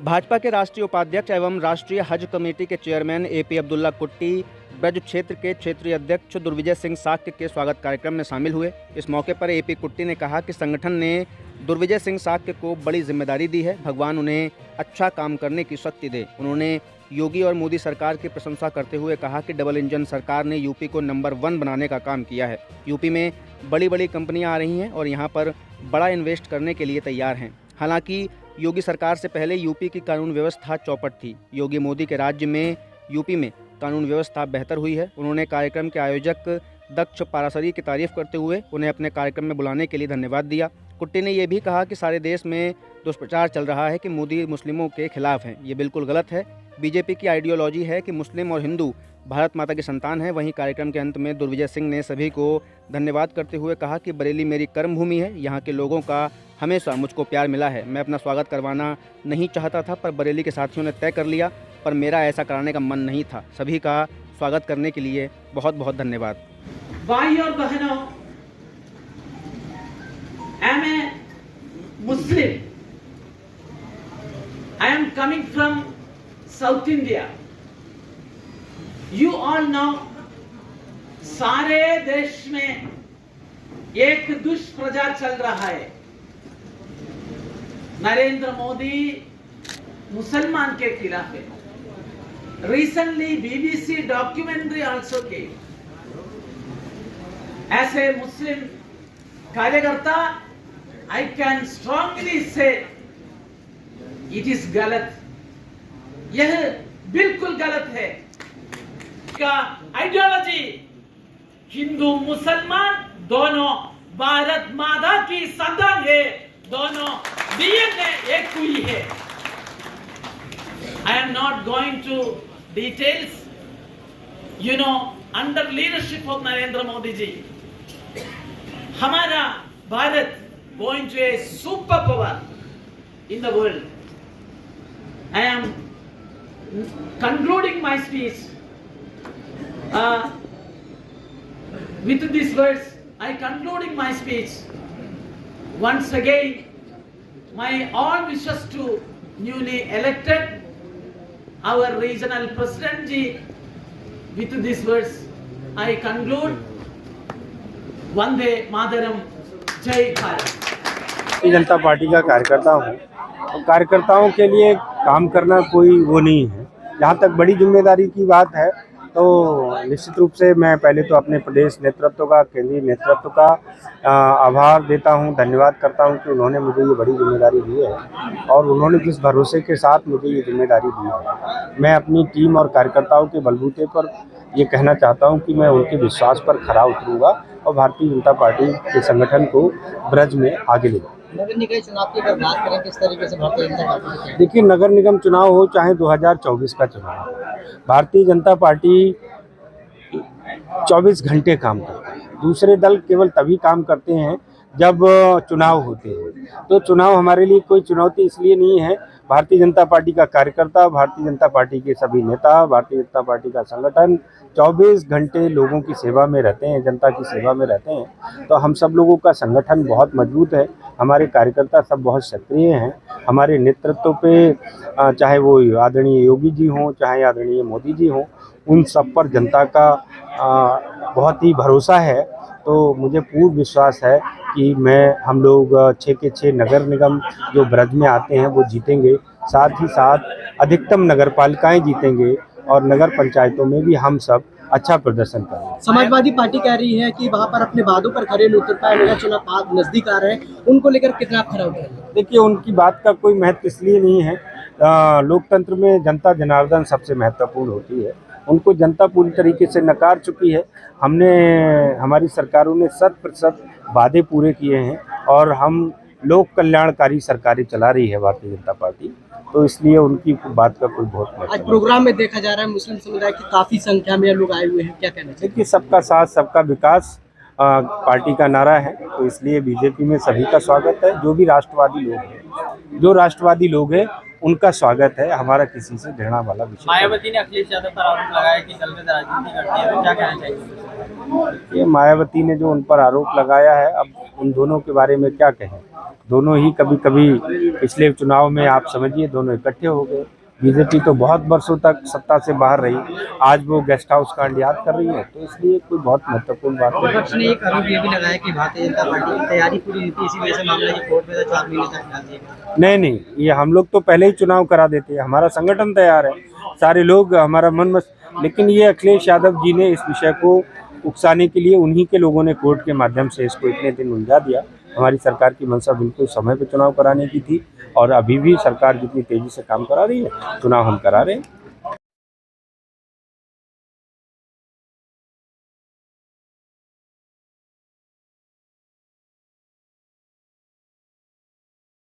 भाजपा के राष्ट्रीय उपाध्यक्ष एवं राष्ट्रीय हज कमेटी के चेयरमैन एपी अब्दुल्ला कुट्टी ब्रज क्षेत्र के क्षेत्रीय अध्यक्ष दुर्विजय सिंह साक्य के स्वागत कार्यक्रम में शामिल हुए। इस मौके पर एपी कुट्टी ने कहा कि संगठन ने दुर्विजय सिंह साक्य को बड़ी जिम्मेदारी दी है। भगवान उन्हें अच्छा काम करने की शक्ति दे। उन्होंने योगी और मोदी सरकार की प्रशंसा करते हुए कहा कि डबल इंजन सरकार ने यूपी को नंबर 1 बनाने का काम किया है। यूपी में बड़ी बड़ी कंपनियां आ रही हैं और यहां पर बड़ा इन्वेस्ट करने के लिए तैयार हैं। हालांकि योगी सरकार से पहले यूपी की कानून व्यवस्था चौपट थी। योगी मोदी के राज्य में यूपी में कानून व्यवस्था बेहतर हुई है। उन्होंने कार्यक्रम के आयोजक दक्ष पारासरी की तारीफ करते हुए उन्हें अपने कार्यक्रम में बुलाने के लिए धन्यवाद दिया। कुट्टी ने यह भी कहा कि सारे देश में दुष्प्रचार चल रहा है कि मोदी मुस्लिमों के खिलाफ हैं। ये बिल्कुल गलत है। बीजेपी की आइडियोलॉजी है कि मुस्लिम और हिंदू भारत माता की संतान है। वहीं कार्यक्रम के अंत में दुर्विजय सिंह ने सभी को धन्यवाद करते हुए कहा कि बरेली मेरी कर्म भूमि है। यहाँ के लोगों का हमेशा मुझको प्यार मिला है। मैं अपना स्वागत करवाना नहीं चाहता था, पर बरेली के साथियों ने तय कर लिया, पर मेरा ऐसा कराने का मन नहीं था। सभी का स्वागत करने के लिए बहुत बहुत धन्यवाद। भाई और बहनों, I am a Muslim. I am coming from South India. You all know, सारे देश में एक दुष्प्रचार चल रहा है। नरेंद्र मोदी मुसलमान के खिलाफ है। Recently, BBC documentary also came. As a Muslim कार्यकर्ता, I can strongly say it is गलत। यह बिल्कुल गलत है। का आइडियोलॉजी हिंदू मुसलमान दोनों भारत माता की संतान है, दोनों डीएनए एक हुई है। I am not going to details, under leadership of Narendra Modi ji, हमारा Bharat going to a superpower in the world. I am concluding my speech with these words. I concluding my speech once again. My all wishes to newly elected our regional president ji. With these words, I conclude. Vande Mataram, जय Bharat. Bharatiya Janata party का कार्यकर्ता हूँ और कार्यकर्ताओं के लिए काम करना कोई वो नहीं है। जहाँ तक बड़ी जिम्मेदारी की बात है तो निश्चित रूप से मैं पहले तो अपने प्रदेश नेतृत्व का, केंद्रीय नेतृत्व का आभार देता हूँ, धन्यवाद करता हूँ कि उन्होंने मुझे ये बड़ी जिम्मेदारी दी है और उन्होंने जिस भरोसे के साथ मुझे ये जिम्मेदारी दी है। मैं अपनी टीम और कार्यकर्ताओं के बलबूते पर ये कहना चाहता हूँ कि मैं उनके विश्वास पर खरा उतरूँगा और भारतीय जनता पार्टी के संगठन को ब्रज में आगे ले जाऊँगा। नगर निगम चुनाव की अगर बात करें, किस तरीके से भारतीय जनता पार्टी, देखिए, नगर निगम चुनाव हो चाहे 2024 का चुनाव हो, भारतीय जनता पार्टी 24 घंटे काम करती है। दूसरे दल केवल तभी काम करते हैं जब चुनाव होते हैं। तो चुनाव हमारे लिए कोई चुनौती इसलिए नहीं है। भारतीय जनता पार्टी का कार्यकर्ता, भारतीय जनता पार्टी के सभी नेता, भारतीय जनता पार्टी का संगठन 24 घंटे लोगों की सेवा में रहते हैं, जनता की सेवा में रहते हैं। तो हम सब लोगों का संगठन बहुत मजबूत है। हमारे कार्यकर्ता सब बहुत सक्रिय हैं। हमारे नेतृत्व पे चाहे वो आदरणीय योगी जी हों, चाहे आदरणीय मोदी जी हों, उन सब पर जनता का बहुत ही भरोसा है। तो मुझे पूर्ण विश्वास है कि हम लोग 6 के 6 नगर निगम जो ब्रज में आते हैं वो जीतेंगे। साथ ही साथ अधिकतम नगर पालिकाएँ जीतेंगे और नगर पंचायतों में भी हम सब अच्छा प्रदर्शन करेंगे। समाजवादी पार्टी कह रही है कि वहां पर अपने वादों पर खरे नहीं उतर पाए, नगर चुनाव नजदीक आ रहे हैं, उनको लेकर कितना खरा उतरेंगे? देखिए, उनकी बात का कोई महत्व इसलिए नहीं है। लोकतंत्र में जनता जनार्दन सबसे महत्वपूर्ण होती है। उनको जनता पूरी तरीके से नकार चुकी है। हमारी सरकारों ने 100% वादे पूरे किए हैं और हम लोक कल्याणकारी सरकारें चला रही है भारतीय जनता पार्टी। तो इसलिए उनकी बात का कोई बहुत महत्व। आज प्रोग्राम में देखा जा रहा है मुस्लिम समुदाय की काफी संख्या में लोग आए हुए हैं, क्या कहना चाहिए? देखिए, सबका साथ सबका विकास पार्टी का नारा है, तो इसलिए बीजेपी में सभी का स्वागत है। जो राष्ट्रवादी लोग हैं उनका स्वागत है। हमारा किसी से घृणा वाला विषय। मायावती ने अखिलेश यादव पर आरोप लगाया कि दलगत राजनीति करती है, तो क्या कहना चाहिए? ये मायावती ने जो उन पर आरोप लगाया है, अब उन दोनों के बारे में क्या कहें। दोनों ही कभी कभी पिछले चुनाव में आप समझिए दोनों इकट्ठे हो गए। बीजेपी तो बहुत वर्षों तक सत्ता से बाहर रही, आज वो गेस्ट हाउस कांड याद कर रही है, तो इसलिए कोई बहुत महत्वपूर्ण बात नहीं। विपक्ष ने एक आरोप ये भी लगाया कि भारतीय जनता पार्टी की तैयारी पूरी नहीं थी, इसी वजह से मामला ये कोर्ट में था, 4 महीने तक डाल दिया। नहीं, ये हम लोग तो पहले ही चुनाव करा देते हैं, हमारा संगठन तैयार है, सारे लोग हमारा लेकिन ये अखिलेश यादव जी ने इस विषय को उकसाने के लिए उन्हीं के लोगों ने कोर्ट के माध्यम से इसको इतने दिन उलझा दिया। हमारी सरकार की मंशा बिल्कुल समय पे चुनाव कराने की थी और अभी भी सरकार जितनी तेजी से काम करा रही है, चुनाव हम करा रहे हैं।